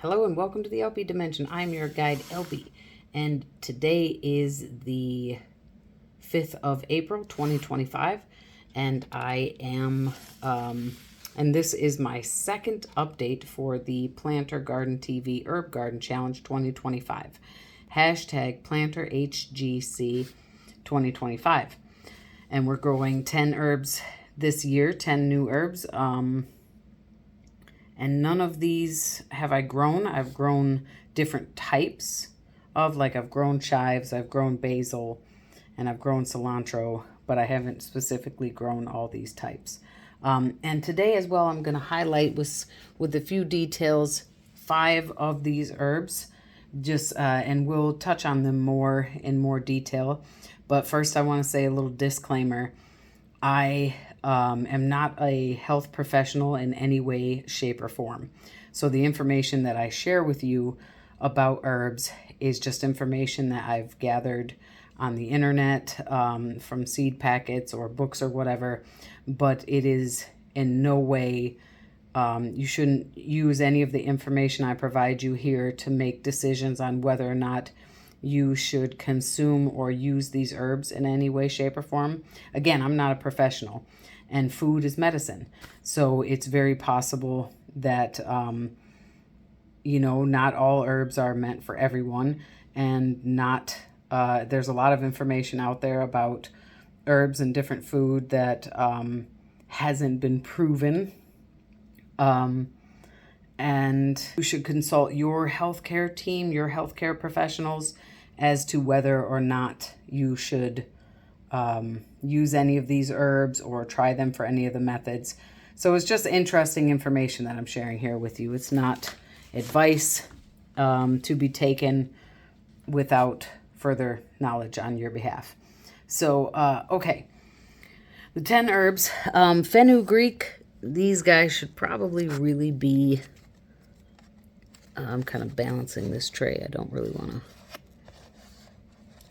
Hello and welcome to the theElpyDimension. I'm your guide, Elpy, and today is the 5th of April, 2025, and I am, and this is my second update for the Planter Garden TV Herb Garden Challenge 2025. Hashtag PlanterHGC 2025. And we're growing 10 herbs this year, 10 new herbs. And none of these have I grown. I've grown different types of, like I've grown chives, I've grown basil, and I've grown cilantro, but I haven't specifically grown all these types. And today as well, I'm going to highlight with a few details 5 of these herbs, and we'll touch on them in more detail. But first, I want to say a little disclaimer. I am not a health professional in any way, shape, or form. So the information that I share with you about herbs is just information that I've gathered on the internet, from seed packets or books or whatever, but it is in no way, you shouldn't use any of the information I provide you here to make decisions on whether or not you should consume or use these herbs in any way, shape, or form. Again, I'm not a professional, and food is medicine. So it's very possible that, not all herbs are meant for everyone, and there's a lot of information out there about herbs and different food that hasn't been proven. And you should consult your healthcare team, your healthcare professionals, as to whether or not you should use any of these herbs or try them for any of the methods. So it's just interesting information that I'm sharing here with you. It's not advice to be taken without further knowledge on your behalf. So, okay. The 10 herbs, fenugreek, these guys should probably really be, I'm kind of balancing this tray. I don't really want to.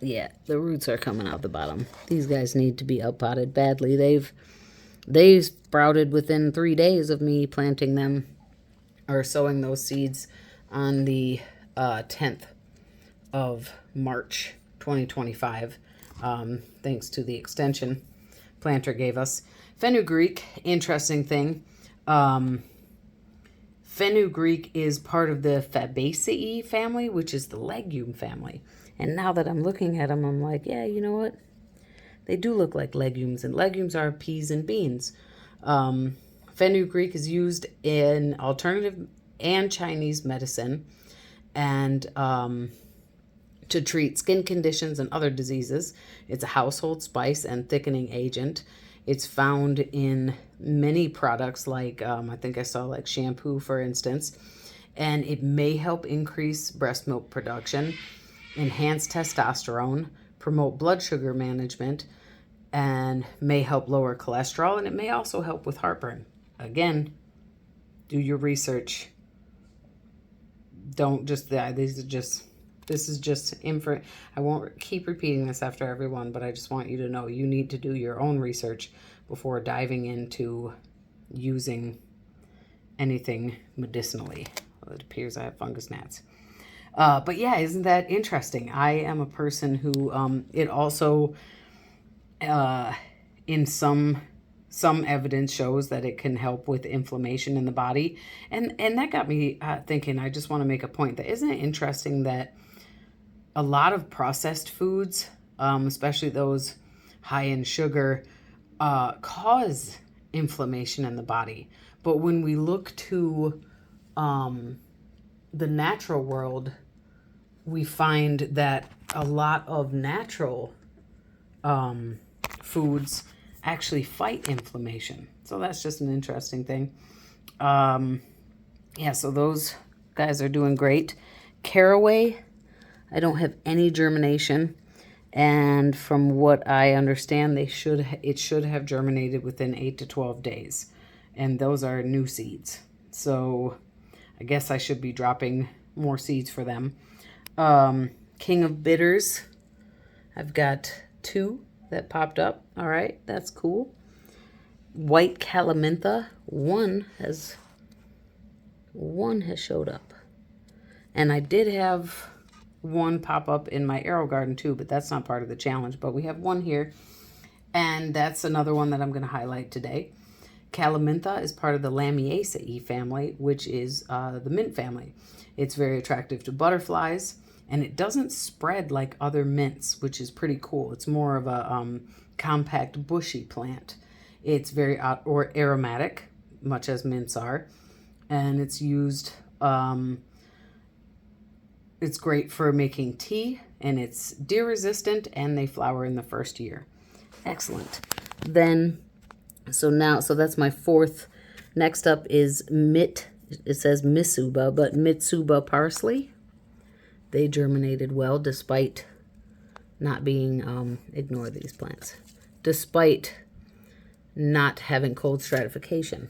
Yeah, the roots are coming out the bottom. These guys need to be outpotted badly. They sprouted within 3 days of me planting them or sowing those seeds on the 10th of March 2025, thanks to the extension planter gave us. Fenugreek, interesting thing. Fenugreek is part of the Fabaceae family, which is the legume family. And now that I'm looking at them, I'm like, yeah, you know what? They do look like legumes, and legumes are peas and beans. Fenugreek is used in alternative and Chinese medicine and to treat skin conditions and other diseases. It's a household spice and thickening agent. It's found in many products, like I think I saw like shampoo, for instance, and it may help increase breast milk production, enhance testosterone, promote blood sugar management, and may help lower cholesterol, and it may also help with heartburn. Again, do your research. Don't just, this is just info. I won't keep repeating this after everyone, but I just want you to know you need to do your own research before diving into using anything medicinally. Well, it appears I have fungus gnats. But yeah, isn't that interesting? I am a person who, it also, in some evidence shows that it can help with inflammation in the body. And that got me thinking. I just want to make a point that, isn't it interesting that a lot of processed foods, especially those high in sugar, cause inflammation in the body. But when we look to the natural world, we find that a lot of natural foods actually fight inflammation. So that's just an interesting thing. Yeah, so those guys are doing great. Caraway, I don't have any germination, and from what I understand, it should have germinated within 8 to 12 days, and those are new seeds. So I guess I should be dropping more seeds for them. King of Bitters, I've got 2 that popped up. All right, that's cool. White Calamintha, one has showed up. And I did have one pop up in my arrow garden too, but that's not part of the challenge. But we have one here, and that's another one that I'm going to highlight today. Calamintha is part of the Lamiaceae family, which is the mint family. It's very attractive to butterflies, and it doesn't spread like other mints, which is pretty cool. It's more of a compact, bushy plant. It's very aromatic, much as mints are, and it's used... it's great for making tea, and it's deer resistant, and they flower in the first year. Excellent. Then, so that's my fourth. Next up is it says Mitsuba, but Mitsuba parsley. They germinated well despite not being, ignore these plants, despite not having cold stratification.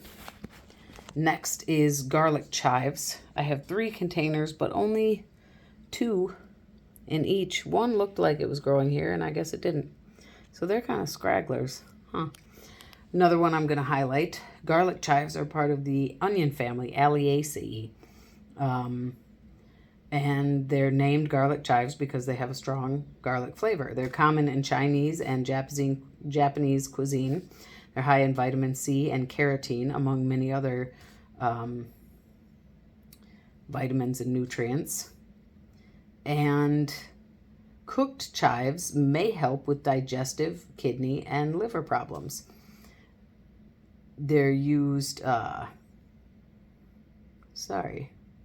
Next is garlic chives. I have 3 containers, but only 2 in each. One looked like it was growing here, and I guess it didn't. So they're kind of scragglers, huh? Another one I'm going to highlight. Garlic chives are part of the onion family, Alliaceae. And they're named garlic chives because they have a strong garlic flavor. They're common in Chinese and Japanese cuisine. They're high in vitamin C and carotene, among many other vitamins and nutrients. And cooked chives may help with digestive, kidney, and liver problems. They're used,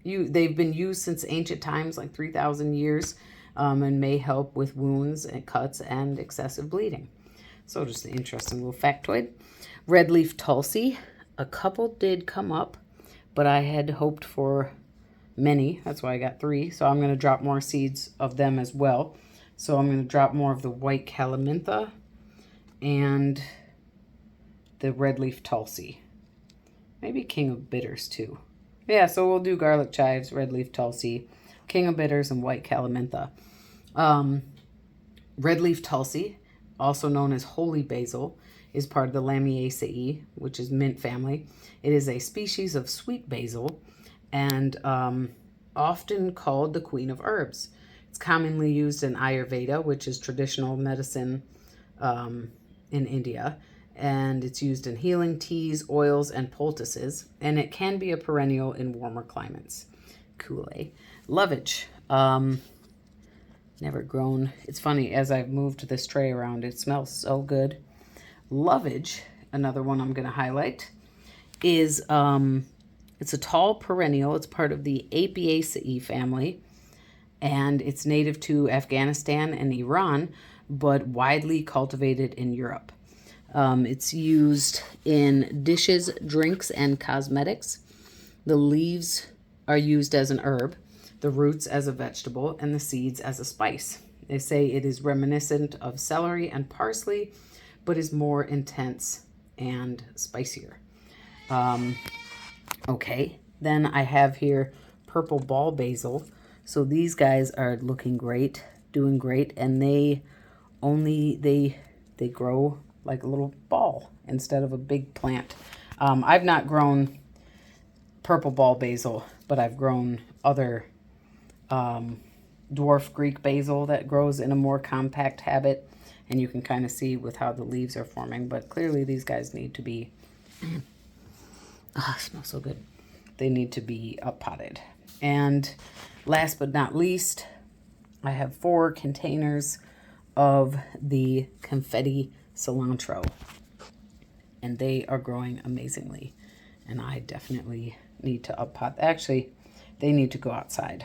they've been used since ancient times, like 3,000 years, and may help with wounds and cuts and excessive bleeding. So just an interesting little factoid. Red leaf tulsi, a couple did come up, but I had hoped for many. That's why I got 3. So I'm going to drop more seeds of them as well. So I'm going to drop more of the white calamintha and the red leaf tulsi. Maybe king of bitters too. Yeah, so we'll do garlic chives, red leaf tulsi, king of bitters, and white calamintha. Red leaf tulsi, also known as holy basil, is part of the Lamiaceae, which is mint family. It is a species of sweet basil and often called the queen of herbs. It's commonly used in Ayurveda, which is traditional medicine in India, and it's used in healing teas, oils, and poultices, and it can be a perennial in warmer climates. Cool, eh? Lovage. Never grown. It's funny, as I've moved this tray around, it smells so good. Lovage, another one I'm going to highlight, is it's a tall perennial. It's part of the Apiaceae family, and it's native to Afghanistan and Iran, but widely cultivated in Europe. It's used in dishes, drinks, and cosmetics. The leaves are used as an herb, the roots as a vegetable, and the seeds as a spice. They say it is reminiscent of celery and parsley, but is more intense and spicier. Okay, then I have here purple ball basil. So these guys are looking great, doing great, and they grow like a little ball instead of a big plant. I've not grown purple ball basil, but I've grown other dwarf Greek basil that grows in a more compact habit, and you can kind of see with how the leaves are forming, but clearly these guys need to be, it smells so good. They need to be potted. And last but not least, I have 4 containers of the confetti cilantro, and they are growing amazingly, and I definitely need to pot. Actually, they need to go outside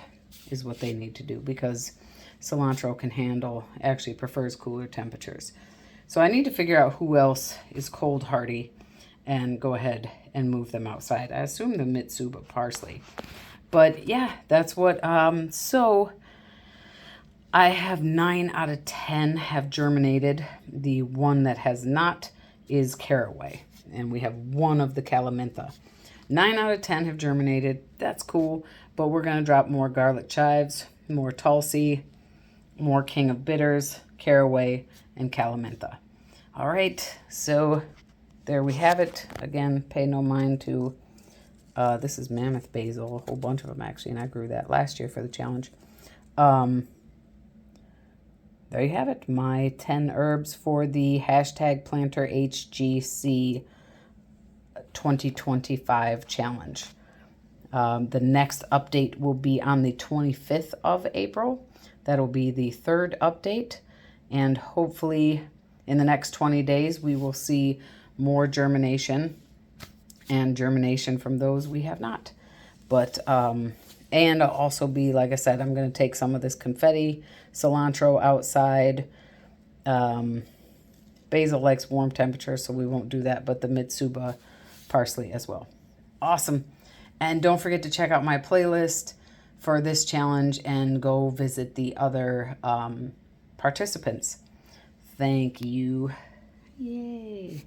is what they need to do, because cilantro actually prefers cooler temperatures. So I need to figure out who else is cold hardy and go ahead and move them outside. I assume the Mitsuba parsley. But yeah, that's what, so I have 9 out of 10 have germinated. The one that has not is caraway, and we have 1 of the calamintha. 9 out of 10 have germinated. That's cool, but we're going to drop more garlic chives, more tulsi, more king of bitters, caraway, and calamintha. All right, so there we have it. Again, pay no mind to This is mammoth basil, a whole bunch of them actually, and I grew that last year for the challenge. There you have it, my 10 herbs for the hashtag planter HGC 2025 challenge. The next update will be on the 25th of April. That'll be the third update, and hopefully in the next 20 days we will see more germination, and germination from those we have not. But and I'll also be, like I said, I'm going to take some of this confetti cilantro outside. Basil likes warm temperature, so we won't do that, but the Mitsuba parsley as well. Awesome. And don't forget to check out my playlist for this challenge and go visit the other participants. Thank you. Yay.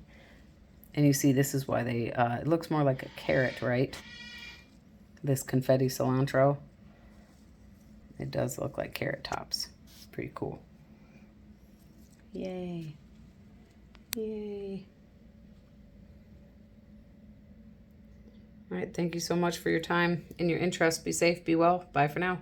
And you see, this is why they, it looks more like a carrot, right? This confetti cilantro. It does look like carrot tops. It's pretty cool. Yay. Yay. All right, thank you so much for your time and your interest. Be safe, be well. Bye for now.